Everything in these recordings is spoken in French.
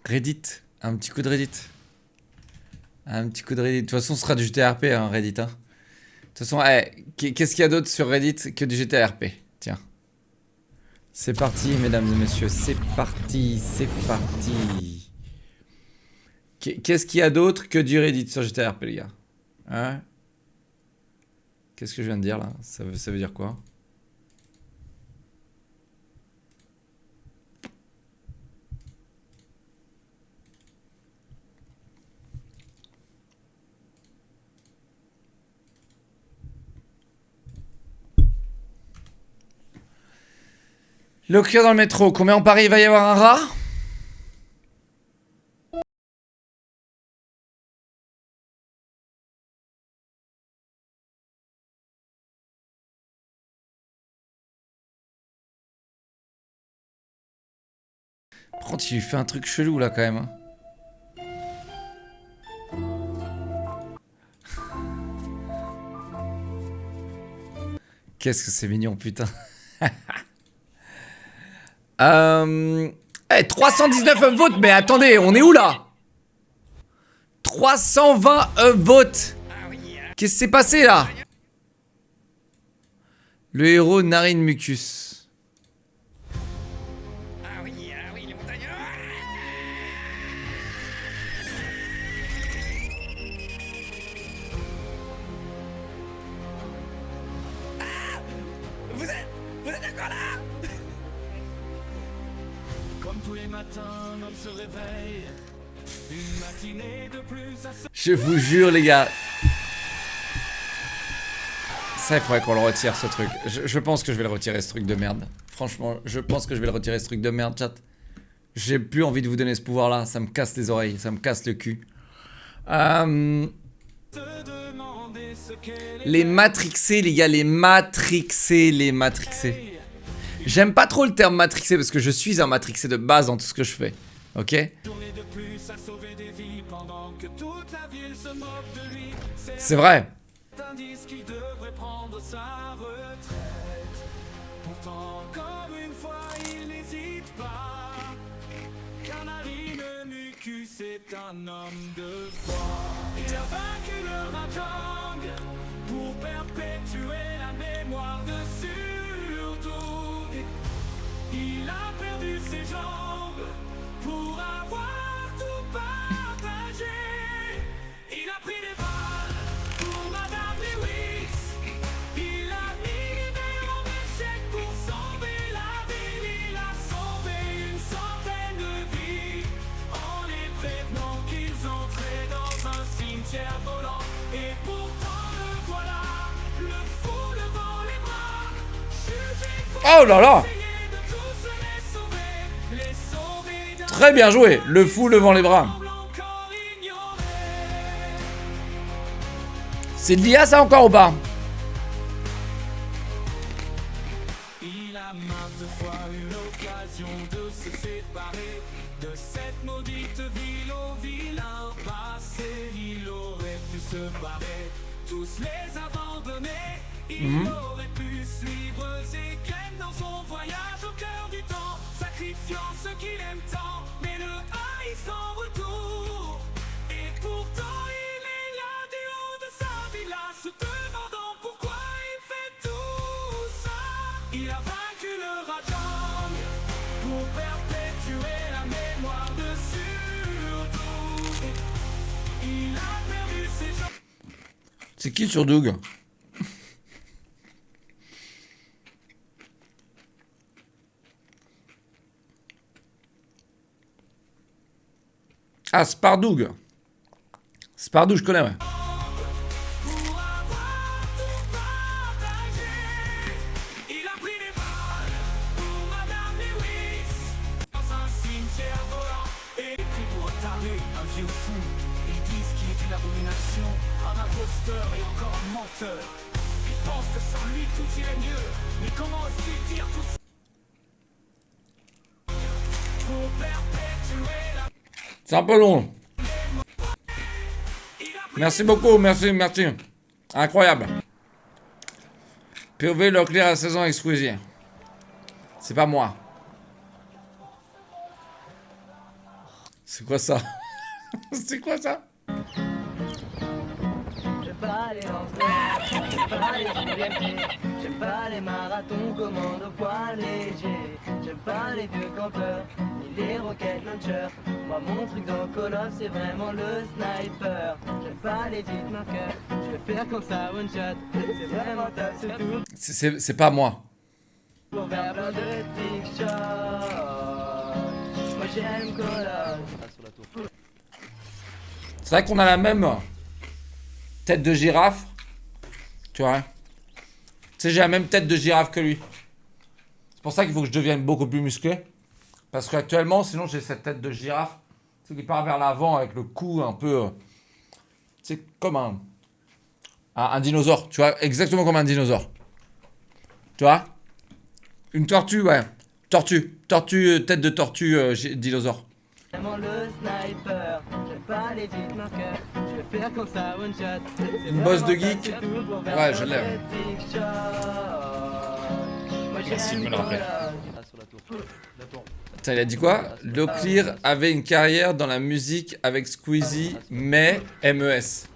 Reddit. Un petit coup de Reddit. Un petit coup de Reddit. De toute façon, ce sera du GTRP, hein, Reddit. Hein. De toute façon, qu'est-ce qu'il y a d'autre sur Reddit que du GTRP? Tiens. C'est parti, mesdames et messieurs. C'est parti, c'est parti. Qu'est-ce qu'il y a d'autre que du Reddit sur GTRP, les gars? Hein? Qu'est-ce que je viens de dire, là? Ça veut dire quoi? Le cœur dans le métro. Combien en Paris il va y avoir un rat? Par contre, il lui fait un truc chelou là quand même. Hein. Qu'est-ce que c'est mignon, putain. 319 votes, mais attendez, on est où là? 320 votes. Qu'est-ce qui s'est passé là? Le héros Narine Mucus. Les montagnards. Vous êtes encore là? Comme tous les matins, l'homme se réveille. Une matinée de plus à se... Je vous jure, les gars. Ça, il faudrait qu'on le retire, ce truc. Je pense que je vais le retirer, ce truc de merde. Franchement, je pense que je vais le retirer, ce truc de merde, chat. J'ai plus envie de vous donner ce pouvoir-là. Ça me casse les oreilles, ça me casse le cul. Les matrixés, les gars, les matrixés. J'aime pas trop le terme matrixé parce que je suis un matrixé de base dans tout ce que je fais. Ok? C'est vrai. C'est un homme de foi. Il a vaincu le Rajang pour perpétuer la mémoire de Surtout. Il a perdu ses jambes pour avoir tout partagé. Il a pris des balles pour Madame Lewis. Il a mis l'hiver en échec pour sauver la ville. Il a sauvé une centaine de vies en les prévenant qu'ils entraient dans un cimetière volant. Et pourtant le voilà, le fou levant les bras. Oh là là! Très bien joué, le fou levant les bras. C'est de l'IA ça encore ou pas? Il a maintes fois eu l'occasion de se séparer de cette maudite ville au vilain passé. Il aurait pu se barrer, tous les abandonner. Il aurait pu suivre ses graines dans son voyage au cœur du temps, sacrifiant ce qu'il aime tant, mais le haïssant en retour. Et pourtant il est là du haut de sa villa, se demandant pourquoi il fait tout ça. Il a vaincu le Rajang pour perpétuer la mémoire de Surtout. Il a perdu ses jambes. C'est qui sur Doug? Ah, Spardoug. Spardoug, je connais, ouais. Il a pris des balles pour Madame Lewis dans un cimetière volant. Et pris pour un taré, un vieux fou. Ils disent qu'il est une abomination, un imposteur et encore un menteur. Ils pensent que sans lui tout irait mieux. Mais comment aussi dire tout ça pour perpétuer la... C'est un peu long. Merci beaucoup, merci. Incroyable. POV Leclerc à 16 ans avec Squeezie. C'est pas moi. C'est quoi ça? C'est quoi ça? J'aime pas les hamsters, j'aime pas les UMP, j'aime pas les marathons, commando poids léger, j'aime pas les vieux campeurs, ni les rocket launchers. Moi mon truc dans Call of c'est vraiment le sniper. J'aime pas les hit marqueurs, je vais faire comme ça one shot. C'est vraiment top, c'est tout C'est pas moi. pour faire plein de big shots. Moi j'aime Call of. C'est vrai qu'on a la même tête de girafe. Tu vois. Tu sais, j'ai la même tête de girafe que lui. C'est pour ça qu'il faut que je devienne beaucoup plus musclé. Parce qu'actuellement, sinon, j'ai cette tête de girafe. Tu sais, qui part vers l'avant avec le cou un peu. Tu sais, comme un dinosaure. Tu vois, exactement comme un dinosaure. Tu vois. Une tortue, ouais. Tortue, tête de tortue dinosaure. Vraiment le sniper, j'aime pas les hit marqueurs, je vais faire comme ça one shot. C'est Une bosse de vraiment geek. top, c'est tout pour faire Ouais, plein je de l'aime. big shots. Moi Merci de me le j'aime rappeler. Call of. Attends, il a dit quoi? Locklear avait une carrière dans la musique avec Squeezie, mais MES.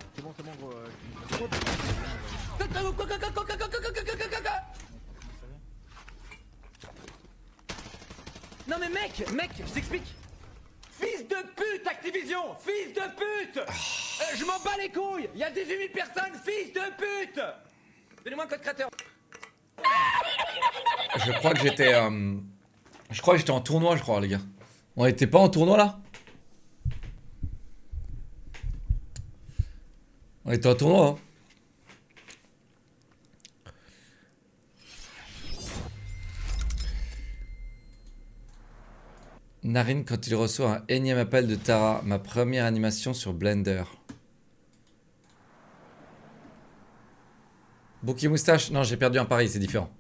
Non mais mec, je t'explique. Fils de pute, Activision, fils de pute. Je m'en bats les couilles. Il y a 18 000 personnes, fils de pute. Donnez-moi un code créateur. Je crois que j'étais. Je crois que j'étais en tournoi, je crois, les gars. On était pas en tournoi là? On était en tournoi, hein. Narine, quand il reçoit un énième appel de Tara, ma première animation sur Blender. Bouquet moustache? Non, j'ai perdu un pari, c'est différent.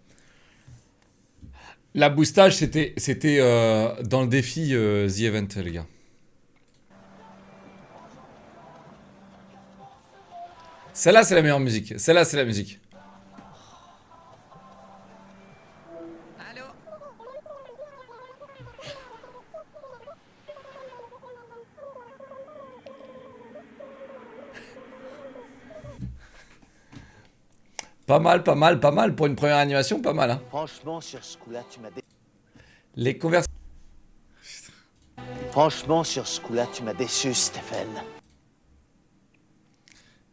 La moustache, c'était dans le défi The Event, les gars. Celle-là, c'est la meilleure musique. Celle-là, c'est la musique. Allô. Pas mal, pas mal, pas mal. Pour une première animation, pas mal. Hein. Franchement, sur ce coup-là, Les conversations. Franchement, sur ce coup-là, tu m'as déçu, Stéphane.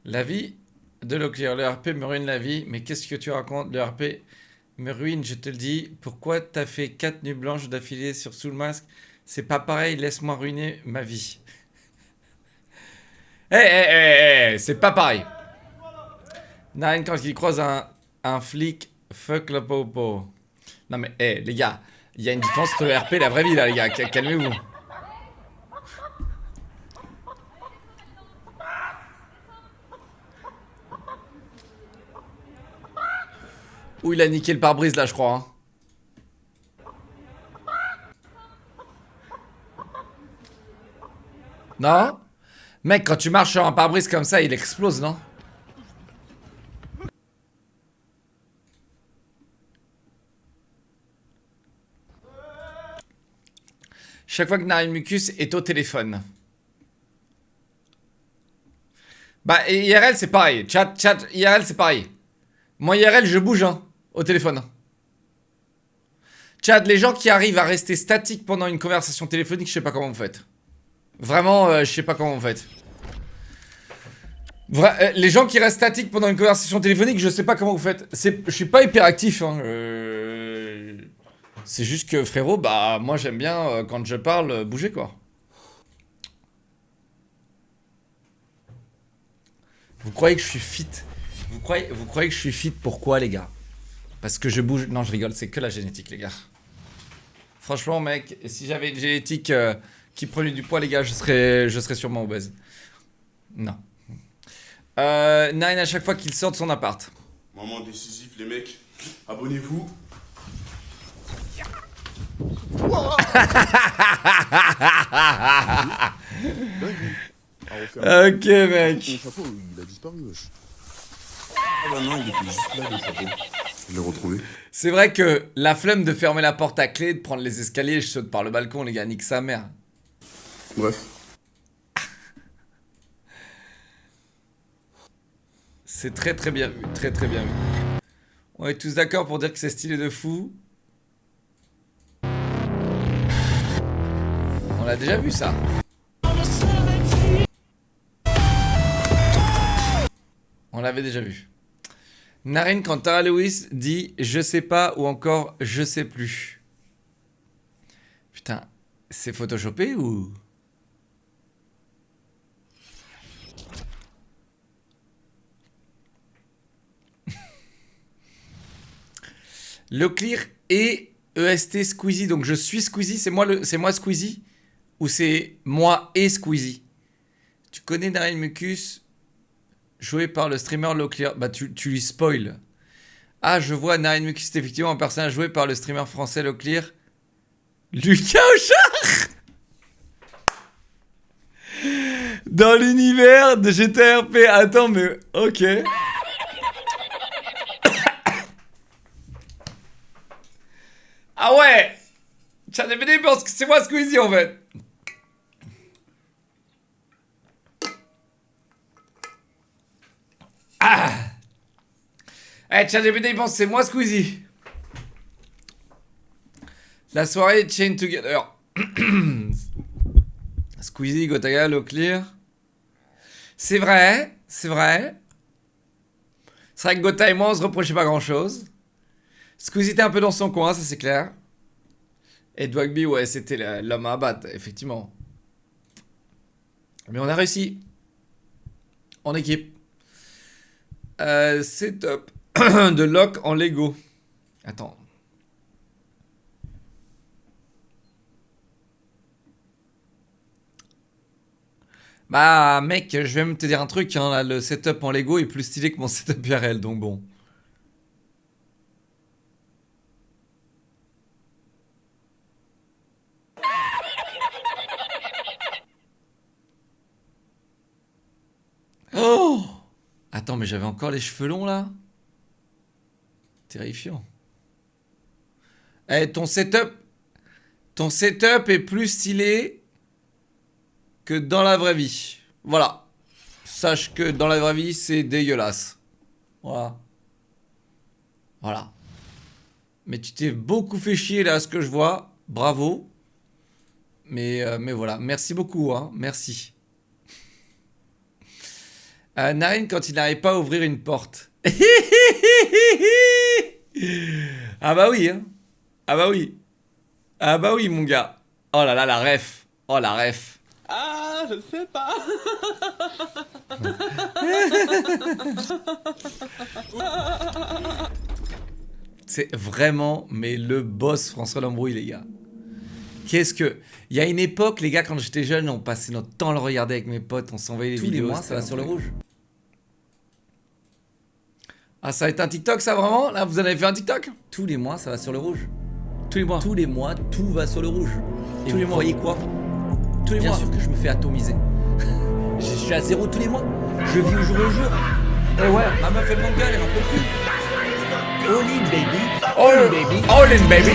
La vie de Locklear. Le RP me ruine la vie. Mais qu'est-ce que tu racontes? Le RP me ruine, je te le dis. Pourquoi t'as fait 4 nuits blanches d'affilée sur Sous le Masque? C'est pas pareil, laisse-moi ruiner ma vie. C'est pas pareil. Nine, quand il croise un flic, fuck le popo. Non mais, les gars, il y a une différence entre le RP et la vraie vie là, les gars. Calmez-vous. Ouh, il a niqué le pare-brise là, je crois. Hein. Non? Mec, quand tu marches sur un pare-brise comme ça, il explose, non? Chaque fois que Narimucus est au téléphone. Bah, IRL, c'est pareil. Chat, IRL, c'est pareil. Moi, IRL, je bouge, hein, au téléphone. Chat, les gens qui arrivent à rester statiques pendant une conversation téléphonique, je sais pas comment vous faites. Vraiment, je sais pas comment vous faites. Les gens qui restent statiques pendant une conversation téléphonique, je sais pas comment vous faites. Je suis pas hyperactif, hein. C'est juste que, frérot, bah, moi, j'aime bien, quand je parle, bouger, quoi. Vous croyez que je suis fit? Vous croyez que je suis fit? Pourquoi, les gars? Parce que je bouge. Non, je rigole, c'est que la génétique, les gars. Franchement, mec, si j'avais une génétique qui prenait du poids, les gars, je serais sûrement obèse. Non. Nine, à chaque fois qu'il sort de son appart. Moment décisif, les mecs. Abonnez-vous. Ok, mec. Le chapeau, il a disparu, wesh. Ah bah non, il était juste là, le chapeau. Je l'ai retrouvé. C'est vrai que la flemme de fermer la porte à clé, de prendre les escaliers, je saute par le balcon, les gars, nique sa mère. Bref. C'est très très bien vu, très très bien vu. On est tous d'accord pour dire que c'est stylé de fou. On l'a déjà vu ça. On l'avait déjà vu. Narine, quand Tara Lewis dit je sais pas ou encore je sais plus. Putain, c'est photoshopé ou... Leclerc et EST Squeezie. Donc je suis Squeezie, c'est moi Squeezie ou c'est moi et Squeezie? Tu connais Narine Mucus, joué par le streamer Leclerc. Bah tu lui spoil. Ah, je vois Narine Mucus, c'est effectivement un personnage joué par le streamer français Leclerc. Lucas Auchard dans l'univers de GTRP. Attends, mais ok. Ah ouais! ChatGPT pense que c'est moi Squeezie en fait. Ah! Eh, ChatGPT pense que c'est moi Squeezie. La soirée Chain Together. Squeezie, Gotaga, Leclerc. C'est vrai, c'est vrai. C'est vrai que Gotha et moi on se reprochait pas grand chose. Squeezie était un peu dans son coin, ça c'est clair. Et Dwagby, ouais, c'était l'homme à abattre, effectivement. Mais on a réussi. En équipe. C'est top. De Locke en Lego. Attends. Bah, mec, je vais même te dire un truc, hein, là, le setup en Lego est plus stylé que mon setup IRL, donc bon. Oh! Attends, mais j'avais encore les cheveux longs, là? Terrifiant. Eh, ton setup est plus stylé que dans la vraie vie. Voilà. Sache que dans la vraie vie, c'est dégueulasse. Voilà. Voilà. Mais tu t'es beaucoup fait chier là, à ce que je vois. Bravo. Mais voilà. Merci beaucoup, hein. Merci. Narine, quand il n'arrive pas à ouvrir une porte. Ah bah oui, hein. Ah bah oui. Ah bah oui, mon gars. Oh là là, la ref. Oh la ref. Ah, je sais pas. C'est vraiment, mais le boss François Lambrouille, les gars. Qu'est-ce que... Il y a une époque, les gars, quand j'étais jeune, on passait notre temps à le regarder avec mes potes, on s'envoyait les vidéos. Tous les mois, ça va sur le rouge. Ah, ça va être un TikTok, ça, vraiment? Là, vous en avez fait un TikTok? Tous les mois, ça va sur le rouge. Tous les mois. Tous les mois, tout va sur le rouge. Et Tous les vous mois. croyez quoi? Tous les Bien mois. sûr que je me fais atomiser. Je suis à zéro tous les mois. Je vis au jour le jour. Eh ouais. Ma meuf elle m'engueule, elle en peut plus. All in baby. All, baby. all in, baby.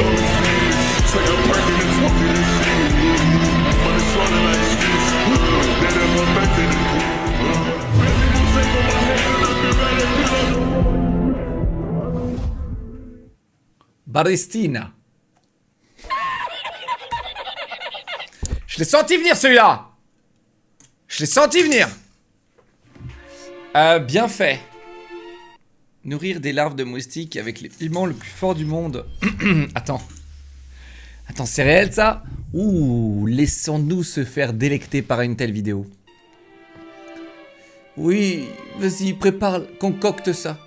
Baristina. Je l'ai senti venir celui-là. Je l'ai senti venir. Bien fait. Nourrir des larves de moustiques avec les piments le plus fort du monde. Attends. Attends, c'est réel ça? Ouh, laissons-nous se faire délecter par une telle vidéo. Oui, vas-y, prépare, concocte ça.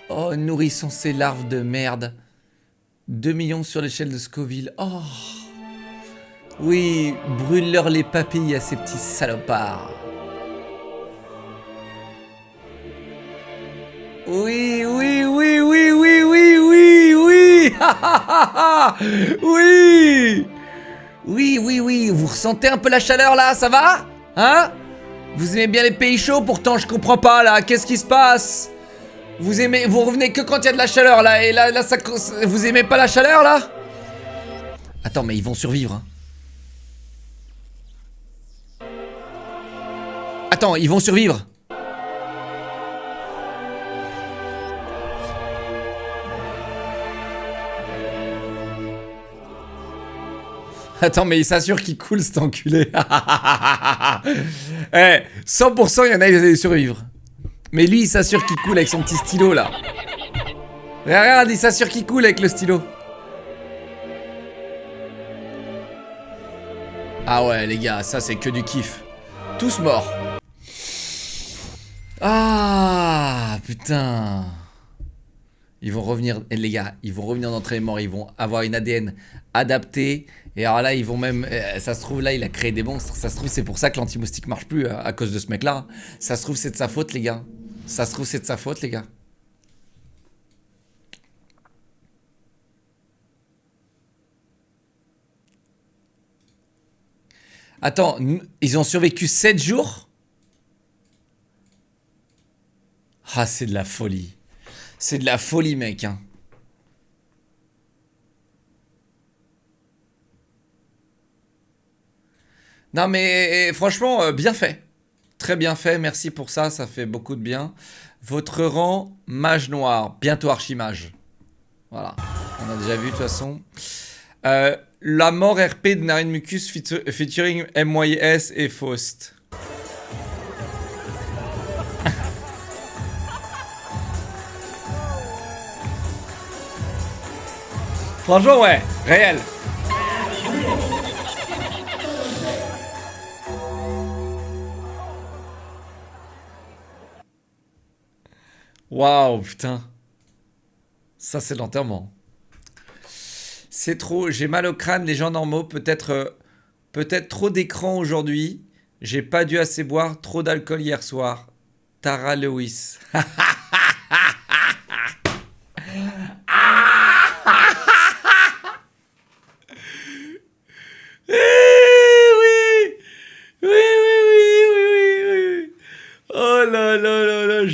Oh, nourrissons ces larves de merde. 2 millions sur l'échelle de Scoville. Oh. Oui, brûle-leur les papilles à ces petits salopards. Oui, oui, oui, oui, oui, oui, oui, oui. Oui. Oui, oui, oui. Vous ressentez un peu la chaleur là, ça va? Hein? Vous aimez bien les pays chauds, pourtant je comprends pas là. Qu'est-ce qui se passe? Vous revenez que quand il y a de la chaleur là. Et là, ça, vous aimez pas la chaleur là? Attends, mais ils vont survivre. Hein. Attends, ils vont survivre. Attends, mais il s'assure qu'il coule cet enculé. Eh, 100% il y en a, ils allaient survivre. Mais lui, il s'assure qu'il coule avec son petit stylo là. Regarde, il s'assure qu'il coule avec le stylo. Ah ouais, les gars, ça c'est que du kiff. Tous morts. Ah, putain. Ils vont revenir, et les gars, ils vont revenir d'entre les morts, ils vont avoir une ADN adaptée. Et alors là, ils vont même, ça se trouve, là, il a créé des monstres. Ça se trouve, c'est pour ça que l'anti-moustique marche plus, à cause de ce mec-là. Ça se trouve, c'est de sa faute, les gars. Ça se trouve, c'est de sa faute, les gars. Attends, ils ont survécu 7 jours? Ah, c'est de la folie. C'est de la folie, mec, hein. Non, mais franchement, bien fait. Très bien fait, merci pour ça, ça fait beaucoup de bien. Votre rang, mage noir, bientôt archimage. Voilà, on a déjà vu de toute façon. La mort RP de Narine Mucus featuring MYS et Faust. Franchement, ouais, réel. Waouh, putain. Ça, c'est l'enterrement. C'est trop, j'ai mal au crâne, les gens normaux, peut-être trop d'écran aujourd'hui. J'ai pas dû assez boire, trop d'alcool hier soir. Tara Lewis. Oui. Oh là,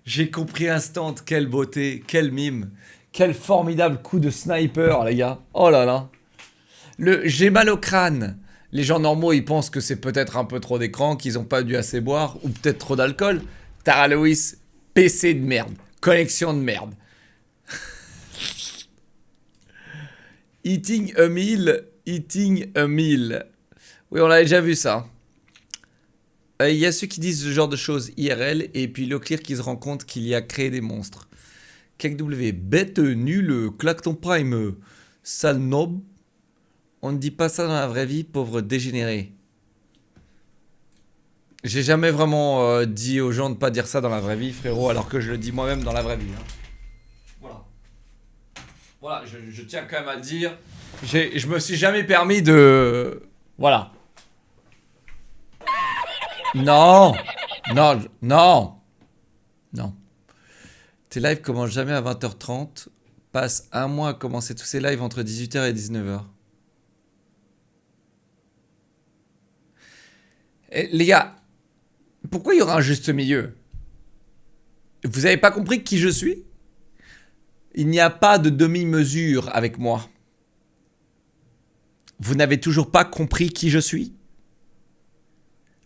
j'ai compris instant, quelle beauté, quel mime. Quel formidable coup de sniper, les gars. Oh là là. J'ai mal au crâne. Les gens normaux, ils pensent que c'est peut-être un peu trop d'écran, qu'ils ont pas dû assez boire, ou peut-être trop d'alcool. Tara Lewis, PC de merde. Connexion de merde. Eating a meal. Oui, on l'avait déjà vu ça. Il y a ceux qui disent ce genre de choses IRL, et puis Leclerc qui se rend compte qu'il y a créé des monstres. KW, bête nulle, claque ton prime, sale nob. On ne dit pas ça dans la vraie vie, pauvre dégénéré. J'ai jamais vraiment dit aux gens de pas dire ça dans la vraie vie, frérot, alors que je le dis moi-même dans la vraie vie. Hein. Voilà, je tiens quand même à le dire. Je me suis jamais permis de... Voilà. Non. Tes lives commencent jamais à 20h30. Passe un mois à commencer tous ces lives entre 18h et 19h. Et les gars, pourquoi il y aura un juste milieu? Vous avez pas compris qui je suis? Il n'y a pas de demi-mesure avec moi. Vous n'avez toujours pas compris qui je suis?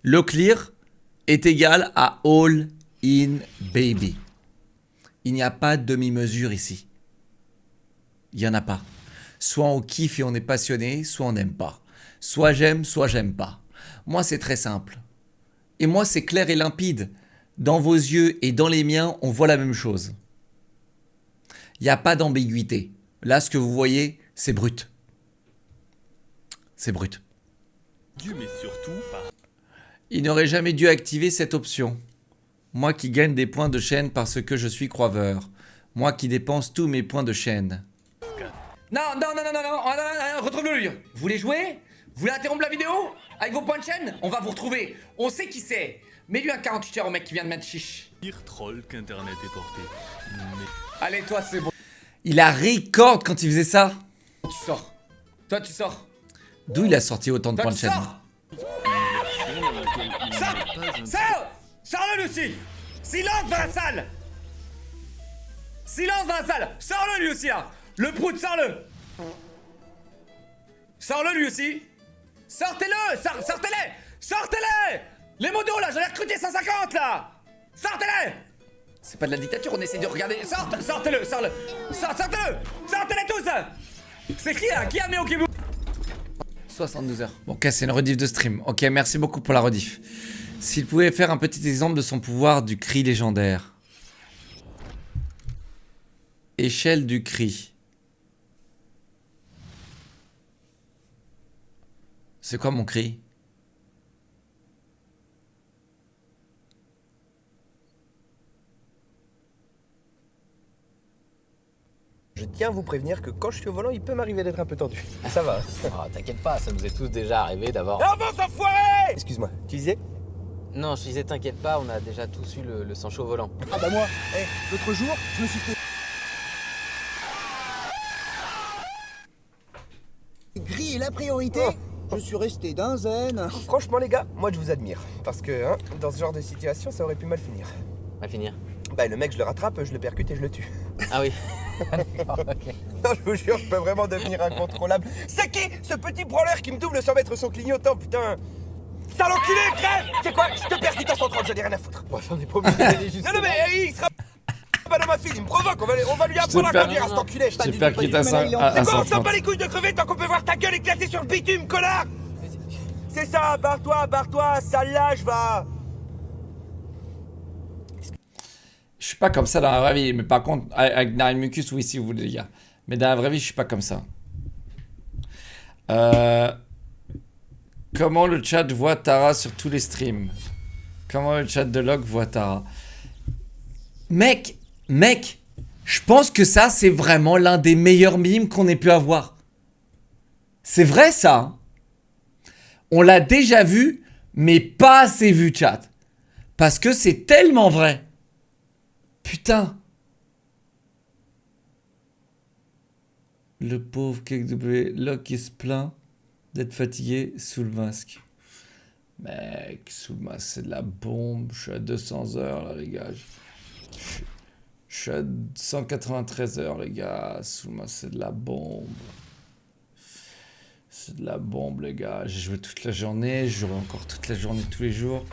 Leclerc est égal à all in baby. Il n'y a pas de demi-mesure ici. Il n'y en a pas. Soit on kiffe et on est passionné, soit on n'aime pas. Soit j'aime pas. Moi, c'est très simple. Et moi, c'est clair et limpide. Dans vos yeux et dans les miens, on voit la même chose. Il n'y a pas d'ambiguïté. Là, ce que vous voyez, c'est brut. C'est brut. Mais surtout pas. Il n'aurait jamais dû activer cette option. Moi qui gagne des points de chaîne parce que je suis croiveur. Moi qui dépense tous mes points de chaîne. Non, retrouve-le lui. Vous voulez jouer? Vous voulez interrompre la vidéo? Avec vos points de chaîne? On va vous retrouver. On sait qui c'est. Mets-lui un 48 heures au mec qui vient de mettre chiche. Pire troll qu'Internet est porté. Mais... Allez, toi, c'est bon. Il a record quand il faisait ça. Tu sors. Toi, tu sors. D'où il a sorti autant de Toi, points de tu chaîne? sors. Sors! Sors-le, Lucie! Silence dans la salle! Silence dans la salle! Sors-le, lui aussi, là! Le prout, sors-le! Sors-le, lui aussi! Sortez-le! Sortez-les! Sortez-les! Les modos là, j'en ai recruté 150 là. Sortez-les. C'est pas de la dictature, on essaie de regarder. Sortez-le, sortez-les tous. C'est qui là? Qui a mis au kibou? 72 heures. Bon, ok, c'est une rediff de stream. Ok, merci beaucoup pour la rediff. S'il pouvait faire un petit exemple de son pouvoir du cri légendaire. Échelle du cri. C'est quoi mon cri? Je tiens à vous prévenir que quand je suis au volant, il peut m'arriver d'être un peu tendu. Ça va. Oh, t'inquiète pas, ça nous est tous déjà arrivé d'avoir... Avance, enfoiré! Excuse-moi, tu disais? Non, je disais t'inquiète pas, on a déjà tous eu le sang chaud au volant. Ah bah moi, l'autre jour, je me suis fait... Gris est la priorité. Je suis resté d'un zen. Franchement les gars, moi je vous admire. Parce que hein, dans ce genre de situation, ça aurait pu mal finir. Mal finir. Bah le mec, je le rattrape, je le percute et je le tue. Ah oui. D'accord, ok. Non, je vous jure, je peux vraiment devenir incontrôlable. C'est qui ce petit branleur qui me double sans mettre son clignotant, putain? Sale enculé, crève! C'est quoi? Je te percute à 130, j'en ai rien à foutre. Bref, on est pas obligé d'aller jusqu'au... Non, mais il sera pas dans ma file, il me provoque, on va lui apprendre à conduire à cet enculé. Je te percute à C'est quoi, on s'en 130. bat les couilles de crever tant qu'on peut voir ta gueule éclater sur le bitume, connard! C'est ça, barre-toi, sale lâche, va! Je suis pas comme ça dans la vraie vie, mais par contre, avec Nine Mucus, oui, si vous voulez, les gars. Mais dans la vraie vie, je suis pas comme ça. Comment le chat voit Tara sur tous les streams? Comment le chat de Log voit Tara? Mec, je pense que ça, c'est vraiment l'un des meilleurs mimes qu'on ait pu avoir. C'est vrai, ça. Hein. On l'a déjà vu, mais pas assez vu, chat. Parce que c'est tellement vrai. Putain. Le pauvre KW Log qui se plaint d'être fatigué sous le masque. Mec, sous le masque, c'est de la bombe. Je suis à 200 heures, là, les gars. Je suis à 193 heures, les gars. Sous le masque, c'est de la bombe. C'est de la bombe, les gars. J'ai joué toute la journée. Je jouerai encore toute la journée, tous les jours.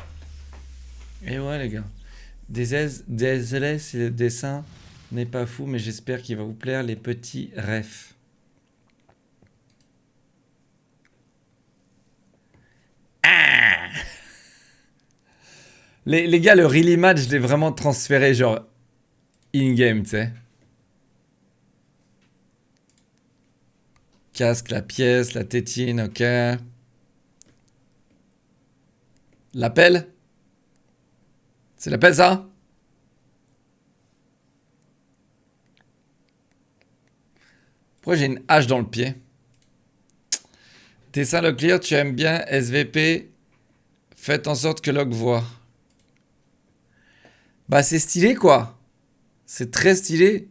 Et ouais, les gars. Désolé si le dessin n'est pas fou, mais j'espère qu'il va vous plaire, les petits refs. Ah les gars, le Really Match, je l'ai vraiment transféré, genre, in-game, tu sais. Casque, la pièce, la tétine, ok. L'appel? C'est l'appel, ça? Pourquoi j'ai une hache dans le pied? Tessin Leclerc, tu aimes bien SVP? Faites en sorte que Log voit. Bah, c'est stylé, quoi. C'est très stylé.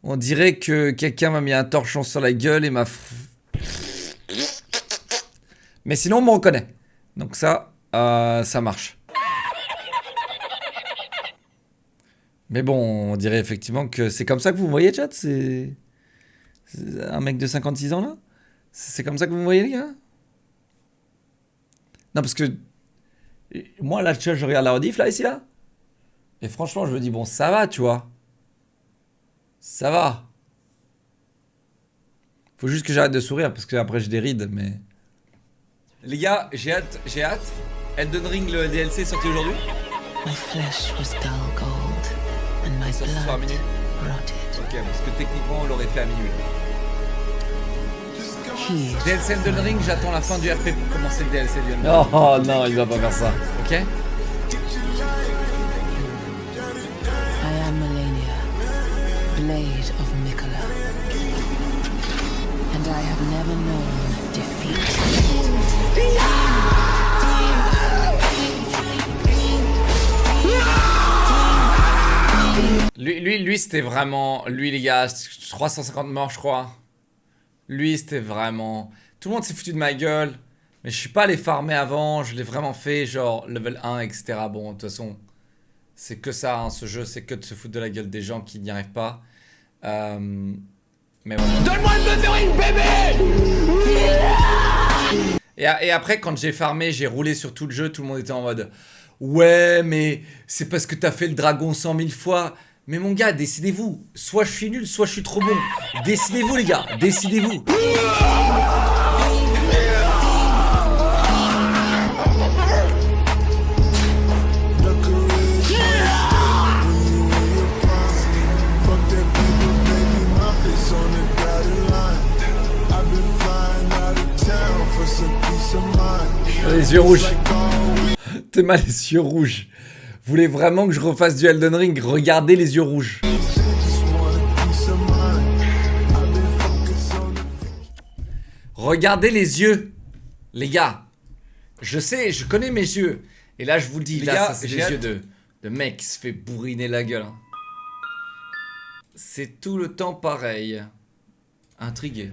On dirait que quelqu'un m'a mis un torchon sur la gueule et m'a... Mais sinon, on me reconnaît. Donc ça, ça marche. Mais bon, on dirait effectivement que c'est comme ça que vous me voyez, chat. C'est un mec de 56 ans, là. C'est comme ça que vous me voyez, les gars. Non, parce que... Moi, là, tu vois, je regarde la rediff, là, ici, là. Et franchement, je me dis, bon, ça va, tu vois. Ça va. Faut juste que j'arrête de sourire, parce que après j'ai des rides, mais... Les gars, j'ai hâte. Elden Ring, le DLC est sorti aujourd'hui. My flesh was dull gold, and my Ça se soir à blood minuit. rotted. Ok, parce que techniquement, on l'aurait fait à minuit. Here, DLC Elden Ring, j'attends la fin du RP pour commencer le DLC du Elden Ring. Oh non, il va pas faire ça. Ok. I am Melania, Blade of Mikola, and I have never known defeat. Lui c'était vraiment... Lui, les gars, 350 morts, je crois. Lui, c'était vraiment... Tout le monde s'est foutu de ma gueule. Mais je suis pas allé farmer avant. Je l'ai vraiment fait, genre, level 1, etc. Bon, de toute façon, c'est que ça, hein, ce jeu. C'est que de se foutre de la gueule des gens qui n'y arrivent pas. Mais voilà. Donne-moi de me faire une bébé. Et après, quand j'ai farmé, j'ai roulé sur tout le jeu, tout le monde était en mode ouais, mais c'est parce que t'as fait le dragon 100 000 fois. Mais mon gars, décidez-vous. Soit je suis nul, soit je suis trop bon. Décidez-vous, les gars. Décidez-vous. Les yeux rouges. T'es mal les yeux rouges. Vous voulez vraiment que je refasse du Elden Ring? Regardez les yeux rouges. Regardez les yeux. Les gars. Je sais, je connais mes yeux. Et là, je vous le dis, Les là, gars, ça c'est j'ai les hâte. yeux de mec qui se fait bourriner la gueule. Hein. C'est tout le temps pareil. Intrigué.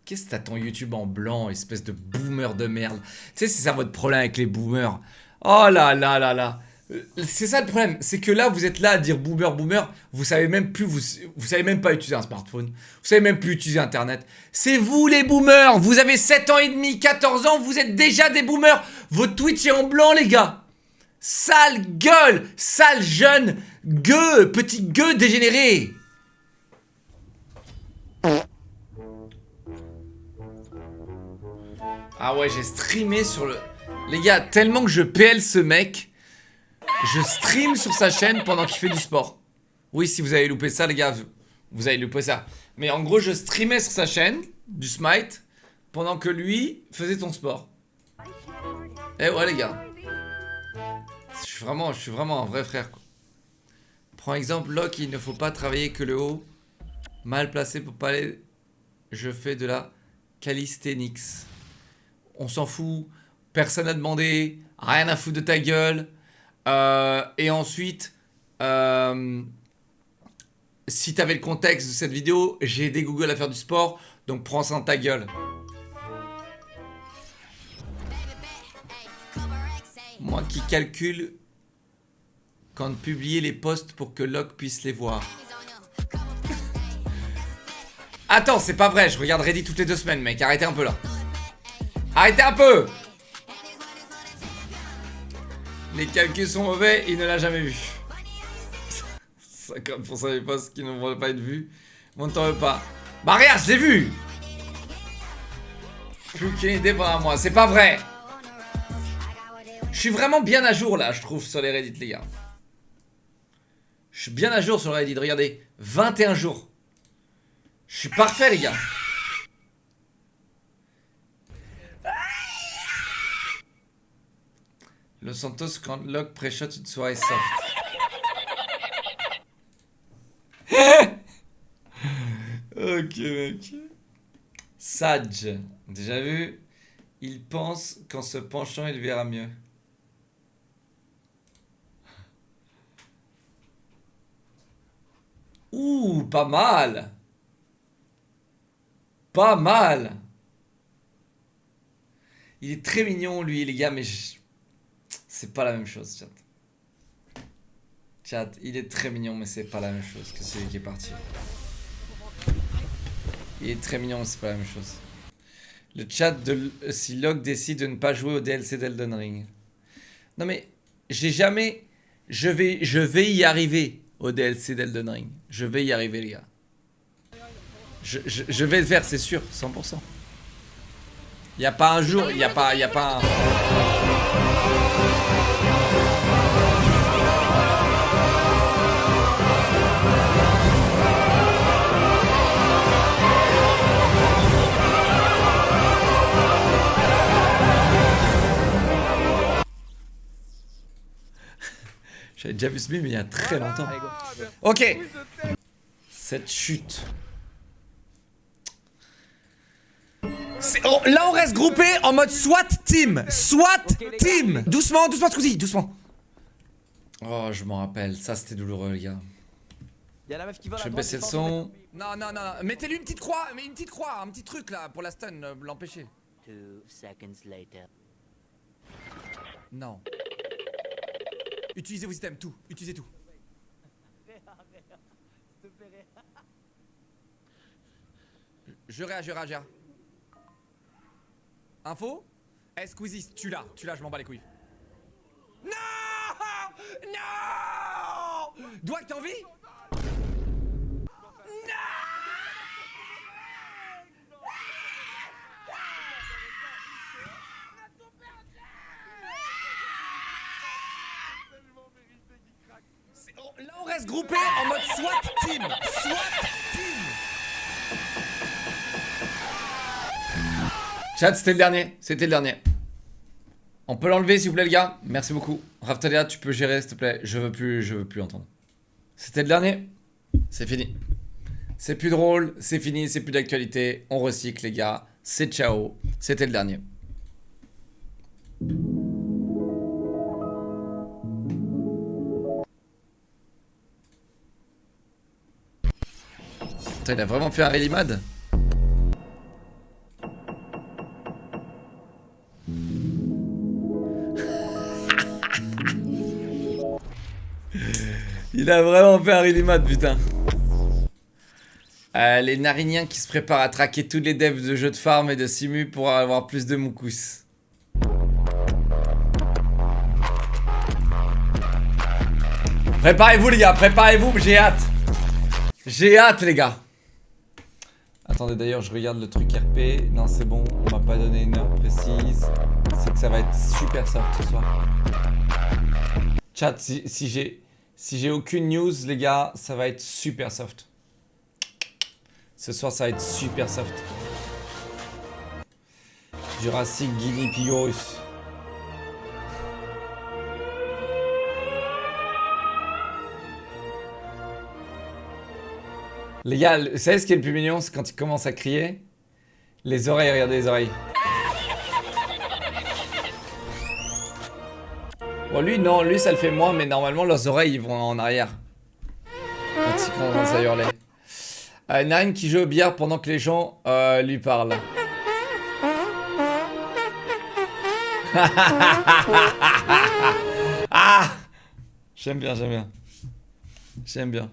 Qu'est-ce que t'as ton YouTube en blanc, espèce de boomer de merde? Tu sais, c'est ça votre problème avec les boomers. Oh là là là là. C'est ça le problème, c'est que là vous êtes là à dire boomer boomer, vous savez même plus, vous savez même pas utiliser un smartphone, vous savez même plus utiliser internet. C'est vous les boomers, vous avez 7 ans et demi, 14 ans, vous êtes déjà des boomers. Votre Twitch est en blanc les gars. Sale gueule, sale jeune, gueux, petit gueux dégénéré. Ah ouais, j'ai streamé sur le... Les gars, tellement que je PL ce mec, je stream sur sa chaîne pendant qu'il fait du sport. Oui, si vous avez loupé ça, les gars, vous avez loupé ça. Mais en gros, je streamais sur sa chaîne, du Smite, pendant que lui faisait son sport. Eh ouais, les gars. Je suis vraiment un vrai frère, quoi. Prends exemple, Locke, il ne faut pas travailler que le haut. Mal placé pour pas aller... Je fais de la calisthenics. On s'en fout, personne n'a demandé, rien à foutre de ta gueule. Et ensuite, si t'avais le contexte de cette vidéo, j'ai aidé Google à faire du sport, donc prends ça dans ta gueule. Moi qui calcule quand de publier les posts pour que Locke puisse les voir. Attends, c'est pas vrai, je regarde Reddit toutes les 2 semaines, mec, arrêtez un peu là. Arrêtez un peu! Les calculs sont mauvais, il ne l'a jamais vu. 50% des posts qui ne vont pas être vus. Bon, t'en veux pas. Bah regarde, je l'ai vu! Plus qu'une idée pendant moi, c'est pas vrai! Je suis vraiment bien à jour là, je trouve, sur les Reddit, les gars. Je suis bien à jour sur le Reddit, regardez. 21 jours. Je suis parfait, les gars. Los Santos quand Locke pré-shot une soirée soft. Ok, mec. Sage. Déjà vu? Il pense qu'en se penchant, il verra mieux. Ouh, pas mal. Pas mal. Il est très mignon, lui, les gars, mais c'est pas la même chose, chat. Chat, il est très mignon, mais c'est pas la même chose que celui qui est parti. Il est très mignon, mais c'est pas la même chose. Le chat de si Locke décide de ne pas jouer au DLC d'Elden Ring. Non mais, j'ai jamais... Je vais y arriver au DLC d'Elden Ring. Je vais y arriver, les gars. Je vais le faire, c'est sûr, 100%. Y a pas un jour, y a pas un... J'avais déjà vu ce meme il y a très longtemps. Ok. Cette chute. Là on reste groupé en mode SWAT team. SWAT team. Doucement, doucement Squeezie, doucement. Oh je m'en rappelle, ça c'était douloureux les gars. Je vais baisser le son. Non, non, non, mettez-lui une petite croix, mais une petite croix, un petit truc là pour la stun, l'empêcher. 2 seconds later. Non. Utilisez vos items, tout, utilisez tout. Je réagis. Info? Eh, Squeezie, tu l'as, je m'en bats les couilles. Non! Non! Doigt, t'as envie? Là, on reste groupé en mode SWAT team. SWAT team. Chat, c'était le dernier. C'était le dernier. On peut l'enlever, s'il vous plaît, les gars. Merci beaucoup. Raftalia, tu peux gérer, s'il te plaît. Je veux plus entendre. C'était le dernier. C'est fini. C'est plus drôle. C'est fini. C'est plus d'actualité. On recycle, les gars. C'est ciao. C'était le dernier. Putain, il a vraiment fait un Relimad. Il a vraiment fait un Relimad, putain. Les nariniens qui se préparent à traquer tous les devs de jeux de farm et de simu pour avoir plus de moukous. Préparez-vous, les gars, préparez-vous, j'ai hâte. J'ai hâte, les gars. Attendez, d'ailleurs, je regarde le truc RP. Non, c'est bon, on m'a pas donné une heure précise. C'est que ça va être super soft ce soir. Chat, si j'ai aucune news, les gars, ça va être super soft. Ce soir, ça va être super soft. Jurassic, Guinea, Pigorus. Les gars, vous savez ce qui est le plus mignon? C'est quand il commence à crier. Les oreilles, regardez les oreilles. Bon, lui, non, lui, ça le fait moins, mais normalement, leurs oreilles, ils vont en arrière. Quand il commence à hurler. Narine qui joue au billard pendant que les gens lui parlent. Ah! J'aime bien, j'aime bien. J'aime bien.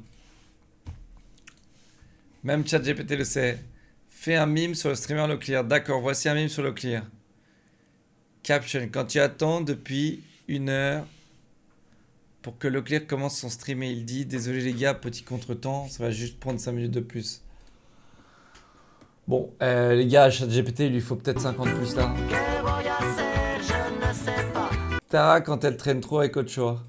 Même ChatGPT le sait. Fais un mime sur le streamer Loclear. D'accord, voici un mime sur Loclear. Caption. Quand tu attends depuis 1 heure pour que Loclear commence son stream et il dit désolé les gars, petit contretemps, ça va juste prendre 5 minutes de plus. Bon, les gars, ChatGPT, il lui faut peut-être 50 plus là. Tara quand elle traîne trop avec Ochoa.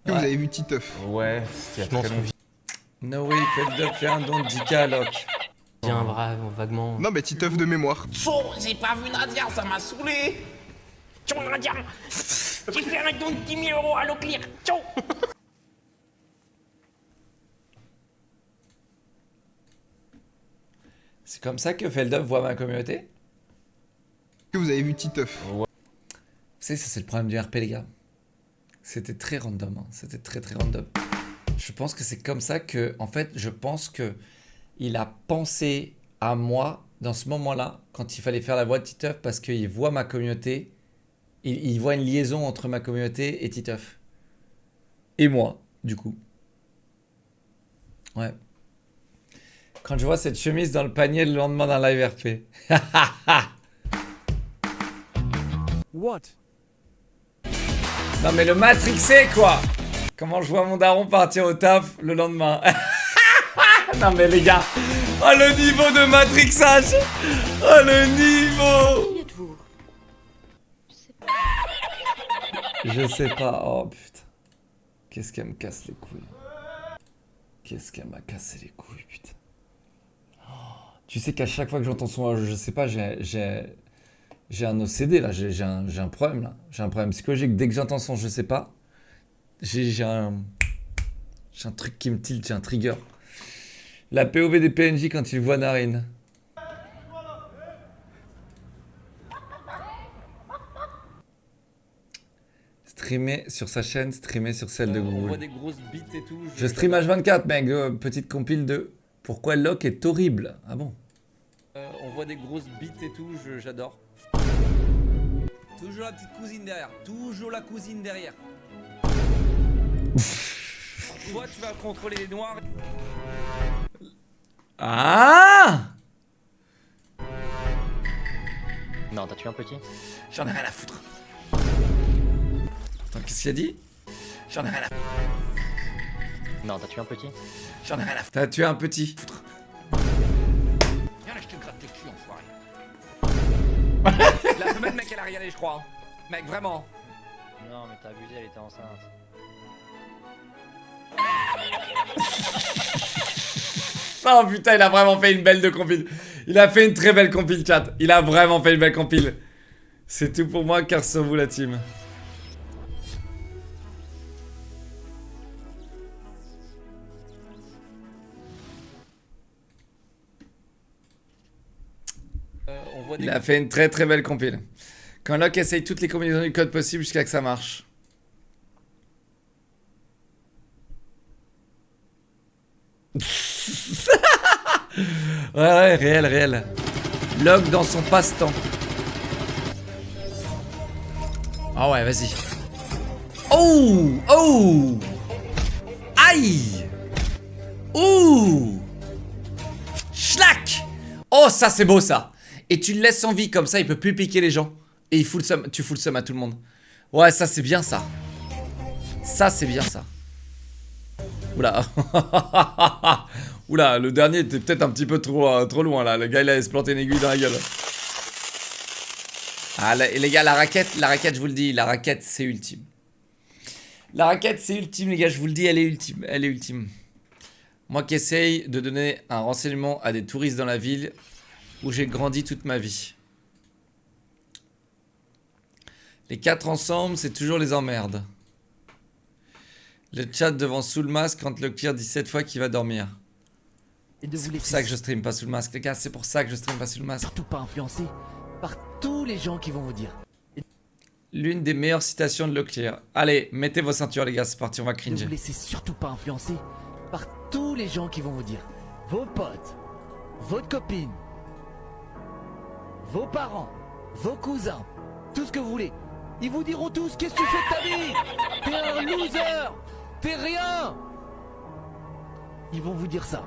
Vous avez vu Titeuf? Ouais, c'est très long. No way, fais un don de 10K à Locke. Bien, brave, vaguement. Non mais Titeuf de mémoire. Chaud, j'ai pas vu Nadia, ça m'a saoulé. Ciao Nadia. J'ai fait un don de 10 000 € à Loclear. Ciao. C'est comme ça que Feldup voit ma communauté? Que vous avez vu Titeuf? Ouais. Vous savez, ça c'est le problème du RP, les gars. C'était très random, hein. C'était très random. Je pense que c'est comme ça que, en fait, je pense que il a pensé à moi dans ce moment-là, quand il fallait faire la voix de Titeuf, parce qu'il voit ma communauté, il voit une liaison entre ma communauté et Titeuf. Et moi, du coup. Ouais. Quand je vois cette chemise dans le panier le lendemain d'un live RP. What? Non mais le matrixé quoi. Comment je vois mon daron partir au taf le lendemain. Non mais les gars. Oh le niveau de matrixage. Oh le niveau. Qui êtes-vous? Je sais pas. Oh putain. Qu'est-ce qu'elle me casse les couilles. Qu'est-ce qu'elle m'a cassé les couilles putain. Oh, tu sais qu'à chaque fois que j'entends son... Je sais pas, j'ai un OCD là, j'ai un problème là. J'ai un problème psychologique. Dès que j'entends son je sais pas, j'ai un truc qui me tilte, j'ai un trigger. La POV des PNJ quand ils voient Narine. Streamer sur sa chaîne, streamer sur celle de Google. On voit des grosses bites et tout. Je stream H24 mec, petite compile de pourquoi Locke est horrible. Ah bon? On voit des grosses bites et tout, j'adore. Toujours la petite cousine derrière. Toujours la cousine derrière. Toi, tu vas contrôler les noirs. Ah! Non, t'as tué un petit? J'en ai rien à foutre. Attends, qu'est-ce qu'il a dit? J'en ai rien à foutre. Non, t'as tué un petit? J'en ai rien à foutre. T'as tué un petit. Foutre. Viens là, je te gratte tes culs, enfoiré. La femelle, mec, elle a regardé, je crois. Mec, vraiment. Non, mais t'as abusé, elle était enceinte. Oh putain, il a vraiment fait une belle de compile. Il a fait une très belle compile, chat. Il a vraiment fait une belle compile. C'est tout pour moi, car sur vous la team. On voit des... Il a fait une très très belle compile. Quand Locke essaye toutes les combinaisons du code possibles jusqu'à que ça marche. Ouais, réel, réel. Locke dans son passe-temps. Ah ouais, vas-y. Oh! Oh! Aïe! Ouh! Schlack! Oh, ça c'est beau ça! Et tu le laisses en vie comme ça, il peut plus piquer les gens. Et il fout le seum, tu fous le seum à tout le monde. Ouais, ça c'est bien ça. Ça c'est bien ça. Oula. Oula, le dernier était peut-être un petit peu trop loin là. Le gars il allait se planter une aiguille dans la gueule. Ah les gars, la raquette, je vous le dis, la raquette c'est ultime. La raquette c'est ultime les gars, je vous le dis, elle est ultime. Elle est ultime. Moi qui essaye de donner un renseignement à des touristes dans la ville où j'ai grandi toute ma vie. Les 4 ensemble, c'est toujours les emmerdes. Le chat devant sous le masque quand le clear dit 7 fois qu'il va dormir. C'est pour ça que je stream pas sous le masque, les gars. C'est pour ça que je stream pas sous le masque. Surtout pas influencé par tous les gens qui vont vous dire. L'une des meilleures citations de Leclerc. Allez, mettez vos ceintures, les gars. C'est parti, on va Ne cringer. vous laissez surtout pas influencer par tous les gens qui vont vous dire. Vos potes, votre copine, vos parents, vos cousins, tout ce que vous voulez. Ils vous diront tous, qu'est-ce que tu fais de ta vie? T'es un loser. T'es rien. Ils vont vous dire ça.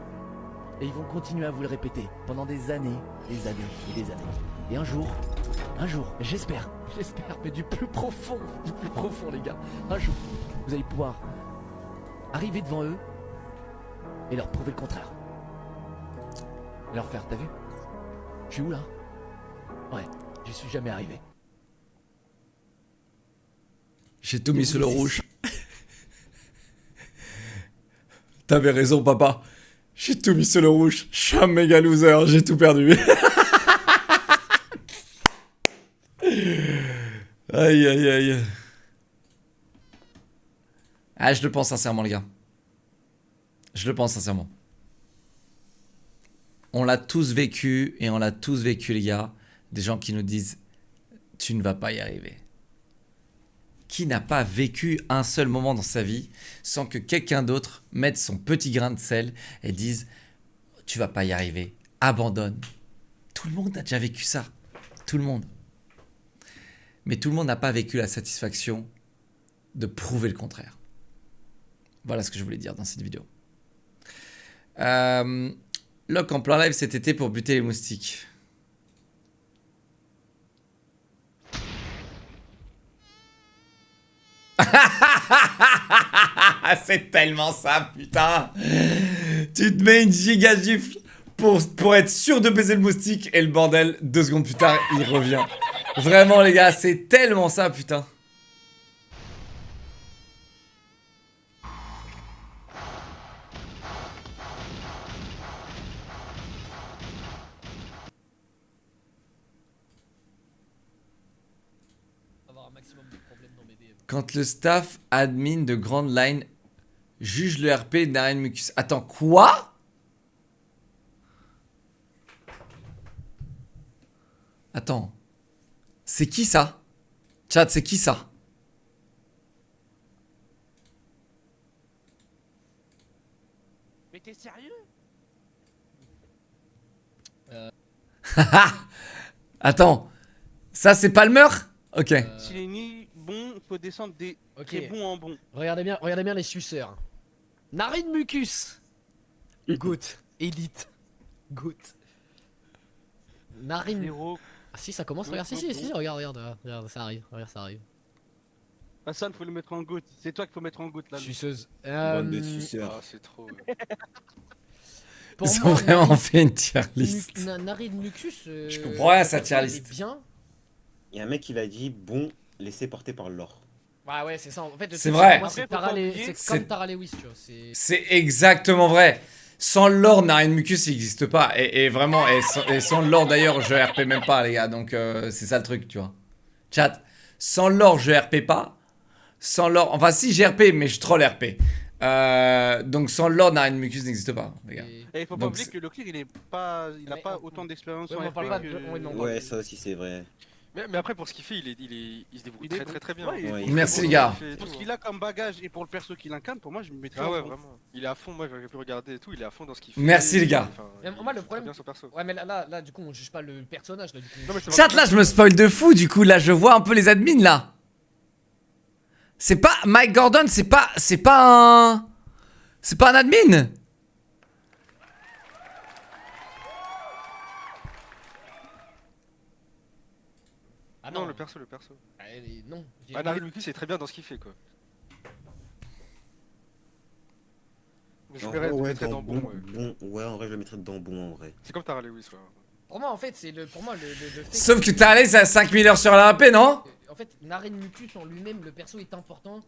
Et ils vont continuer à vous le répéter pendant des années, des années et des années. Et un jour, j'espère, mais du plus profond les gars, un jour, vous allez pouvoir arriver devant eux et leur prouver le contraire. Et leur faire, t'as vu? Je suis où là? Ouais, j'y suis jamais arrivé. J'ai tout mis sur le rouge. T'avais raison, papa. J'ai tout mis sur le rouge. Je suis un méga loser. J'ai tout perdu. Aïe, aïe, aïe. Ah, je le pense sincèrement, les gars. Je le pense sincèrement. On l'a tous vécu, et on l'a tous vécu, les gars. Des gens qui nous disent « Tu ne vas pas y arriver ». Qui n'a pas vécu un seul moment dans sa vie sans que quelqu'un d'autre mette son petit grain de sel et dise « Tu vas pas y arriver, abandonne ». Tout le monde a déjà vécu ça. Tout le monde. Mais tout le monde n'a pas vécu la satisfaction de prouver le contraire. Voilà ce que je voulais dire dans cette vidéo. Locke en plein live cet été pour buter les moustiques. C'est tellement ça, putain. Tu te mets une giga gifle pour être sûr de baiser le moustique et le bordel, 2 secondes plus tard, il revient. Vraiment, les gars, c'est tellement ça, putain. Quand le staff admin de Grand Line juge le RP d'Aren Mucus. Attends, quoi? Attends. C'est qui ça? Chat, c'est qui ça? Mais t'es sérieux? Attends. Ça, c'est Palmer? Ok. S'il est ni bon, il faut descendre des très bons en bon. Regardez bien les suceurs. Narine Mucus. Goat. Elite. Goat. Narine. Zéro. Ah si, ça commence, regarde, si, regarde, ça arrive, regarde, ça arrive. Hassan, faut le mettre en goutte. C'est toi qu'il faut mettre en goutte là. Suceuse. Bande de suceurs. Ah, c'est trop. Pour Ils moi, ont vraiment fait une tier list. Narine Mucus. Je comprends rien à sa tier elle list. est bien. Il y a un mec qui va dit bon, laissez porter par l'or. Ouais, c'est ça. En fait, C'est vrai. Moi, c'est comme Tara Lewis, tu vois. C'est exactement vrai. Sans l'or, Narine Mucus, il n'existe pas. Et vraiment, et sans l'or d'ailleurs, je RP même pas, les gars. Donc, c'est ça le truc, tu vois. Chat, sans l'or, je RP pas. Sans l'or, enfin, si, j'ai RP, mais je troll RP. Donc, sans l'or, Narine Mucus n'existe pas, les gars. Et il faut pas oublier que le clear, il a pas autant d'expérience en RP que... Ouais, ça aussi, c'est vrai. Mais après, pour ce qu'il fait, il se débrouille très bien. Ouais, merci les gars. Pour ce qu'il a comme bagage et pour le perso qu'il incarne, pour moi, je me mettrais. Ah ouais, vraiment. Il est à fond, moi j'aurais pu regarder et tout, il est à fond dans ce qu'il fait. Merci les gars. Moi, le problème. Ouais, mais là, du coup, on juge pas le personnage. Là, du coup, Chat, là, je me spoil de fou, du coup, là, je vois un peu les admins, là. C'est pas Mike Gordon, c'est pas un admin. Ah non, le perso. Non. Narine Mucus est très bien dans ce qu'il fait, quoi. Mais je le mettrais dans bon, ouais, en vrai, je le mettrais dans bon, en vrai. C'est comme Tara Lewis, ouais. Pour moi, en fait, c'est le fait. Sauf que t'es allé, c'est à 5000 heures sur la RP, non? En fait, Narine Mucus en lui-même, le perso est important.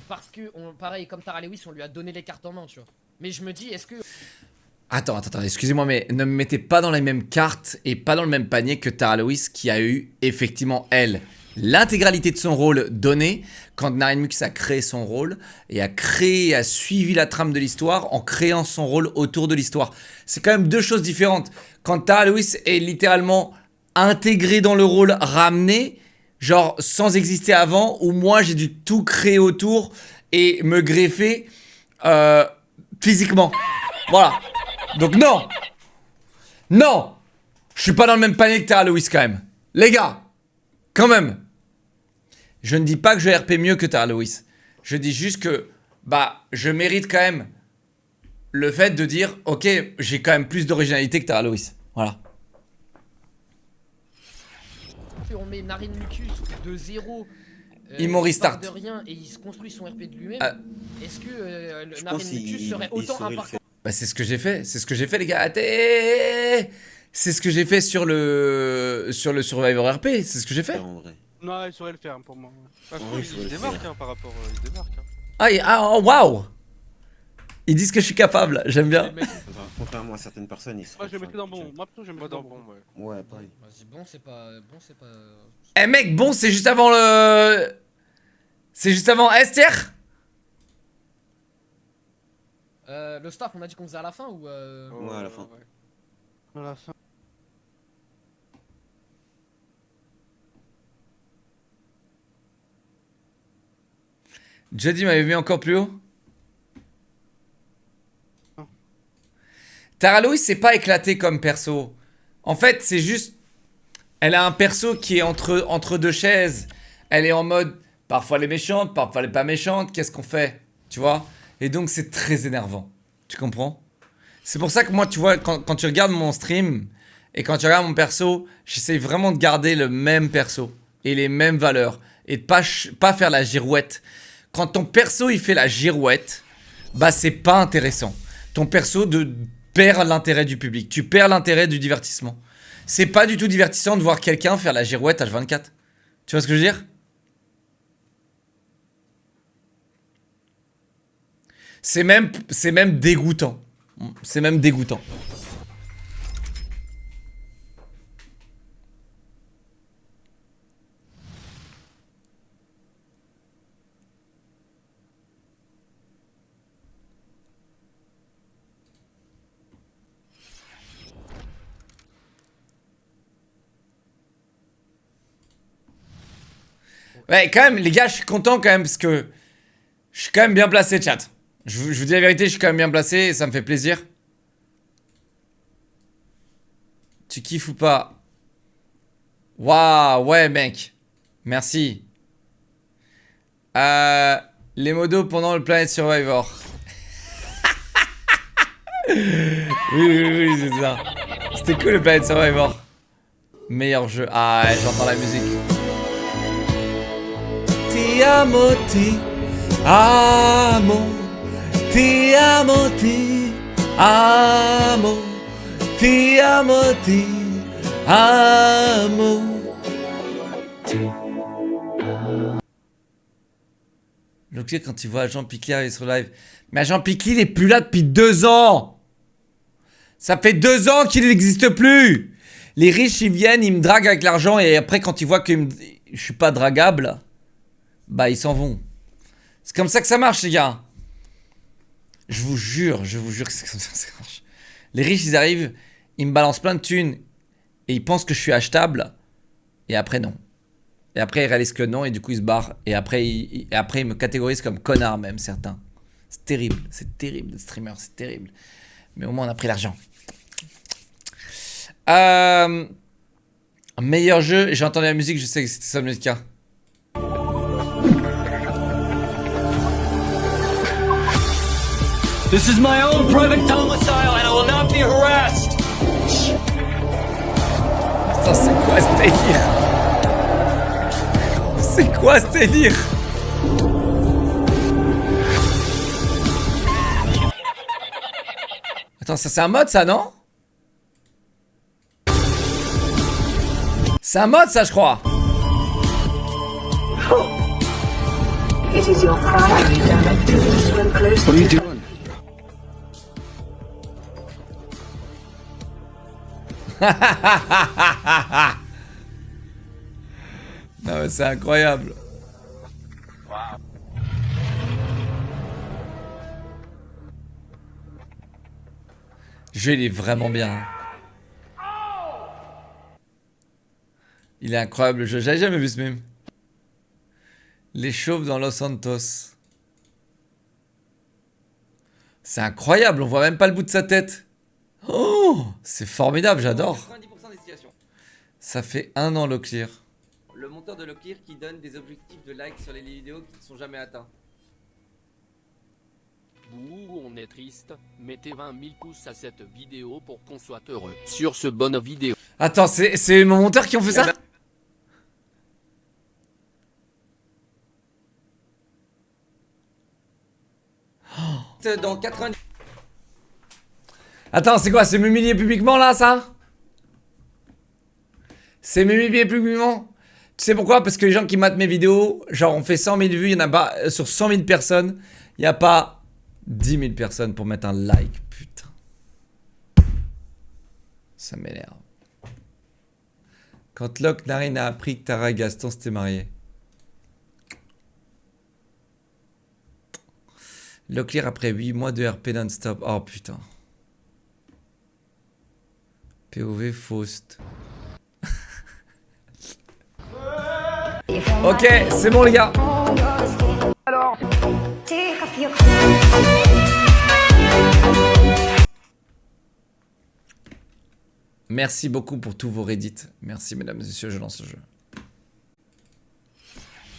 Parce que, pareil, comme Tara Lewis, on lui a donné les cartes en main, tu vois. Mais je me dis, est-ce que. Attends, excusez-moi, mais ne me mettez pas dans les mêmes cartes et pas dans le même panier que Tara Lewis qui a eu, effectivement, elle, l'intégralité de son rôle donné quand Narine Mucus a créé son rôle et a suivi la trame de l'histoire en créant son rôle autour de l'histoire. C'est quand même deux choses différentes. Quand Tara Lewis est littéralement intégrée dans le rôle, ramenée, genre sans exister avant, où moi j'ai dû tout créer autour et me greffer physiquement. Voilà. Donc non, je suis pas dans le même panier que Tara Lewis quand même. Les gars, quand même. Je ne dis pas que je RP mieux que Tara Lewis. Je dis juste que, je mérite quand même le fait de dire, ok, j'ai quand même plus d'originalité que Tara Lewis. Voilà. On met Narine Mucus de 0. Ils m'ont restart. De rien et il se construit son RP de lui-même. Est-ce que Narine Mucus serait autant important? C'est ce que j'ai fait, les gars. C'est ce que j'ai fait sur le Survivor RP, c'est ce que j'ai fait. Non, il saurait le faire pour moi. Il se démarque par rapport. Il démarque. Waouh! Ils disent que je suis capable, j'aime bien. Contrairement à certaines personnes, ils sont. Moi je le mettrais dans bon. Moi plutôt je le mettrais dans bon. Ouais, pareil. Vas-y, bon, c'est pas. Eh mec, bon, c'est juste avant le. C'est juste avant Esther? Le staff, on a dit qu'on faisait à la fin ou Ouais, à la fin. À la fin. Jody m'avait mis encore plus haut. Tara Lewis, c'est pas éclaté comme perso. En fait, c'est juste. Elle a un perso qui est entre deux chaises. Elle est en mode. Parfois elle est méchante, parfois elle est pas méchante. Qu'est-ce qu'on fait? Tu vois? Et donc, c'est très énervant. Tu comprends? C'est pour ça que moi, tu vois, quand tu regardes mon stream et quand tu regardes mon perso, j'essaie vraiment de garder le même perso et les mêmes valeurs et de pas faire la girouette. Quand ton perso, il fait la girouette, c'est pas intéressant. Ton perso perd l'intérêt du public. Tu perds l'intérêt du divertissement. C'est pas du tout divertissant de voir quelqu'un faire la girouette H24. Tu vois ce que je veux dire? C'est même dégoûtant. C'est même dégoûtant. Ouais, quand même, les gars, je suis content quand même parce que je suis quand même bien placé, chat. Je vous dis la vérité, je suis quand même bien placé et ça me fait plaisir. Tu kiffes ou pas? Waouh, ouais, mec. Merci. Les modos pendant le Planet Survivor. Oui, c'est ça. C'était cool le Planet Survivor. Meilleur jeu. Ah, ouais, j'entends la musique. Ti amo, ti amo. Ti amo, ti amo. Ti amo, ti amo. Donc quand il voit Agent Piquet arriver sur live. Mais Agent Piquet, il est plus là depuis 2 ans. Ça fait 2 ans qu'il n'existe plus. Les riches, ils viennent, ils me draguent avec l'argent. Et après, quand ils voient que je suis pas dragable, bah ils s'en vont. C'est comme ça que ça marche, les gars. Je vous jure que c'est comme ça que ça marche. Les riches, ils arrivent, ils me balancent plein de thunes. Et ils pensent que je suis achetable. Et après, non. Et après, ils réalisent que non, et du coup, ils se barrent. Et après, ils me catégorisent comme connard, même, certains. C'est terrible, le streamer, c'est terrible. Mais au moins, on a pris l'argent. Meilleur jeu, j'ai entendu la musique, je sais que c'était Subnautica. This is my own private domicile and I will not be harassed. Attends, c'est quoi ce délire? C'est quoi ce délire? Attends, ça c'est un mode ça, non? C'est un mode ça, je crois. It is your primary directive to swim close to the Non mais c'est incroyable. Le jeu il est vraiment bien. Il est incroyable le jeu, j'avais jamais vu ce meme. Les chauves dans Los Santos. C'est incroyable, on voit même pas le bout de sa tête. Oh, c'est formidable, j'adore. Ça fait 1 an Locklear. Le monteur de Locklear qui donne des objectifs de likes sur les vidéos qui ne sont jamais atteints. Bouh, on est triste. Mettez 20 000 pouces à cette vidéo pour qu'on soit heureux. Sur ce bonne vidéo. Attends, c'est mon monteur qui ont fait ça? Dans 90... Attends, c'est quoi? C'est m'humilier publiquement là, ça? C'est m'humilier publiquement? Tu sais pourquoi? Parce que les gens qui matent mes vidéos, genre on fait 100 000 vues, il n'y en a pas... Sur 100 000 personnes, il n'y a pas 10 000 personnes pour mettre un like, putain. Ça m'énerve. Quand Locke Narine a appris que Tara et Gaston s'étaient mariés. Locklear après 8 mois de RP non-stop. Oh putain. POV Faust. Ok, c'est bon les gars. Alors. Merci beaucoup pour tous vos Reddit. Merci mesdames et messieurs, je lance le jeu.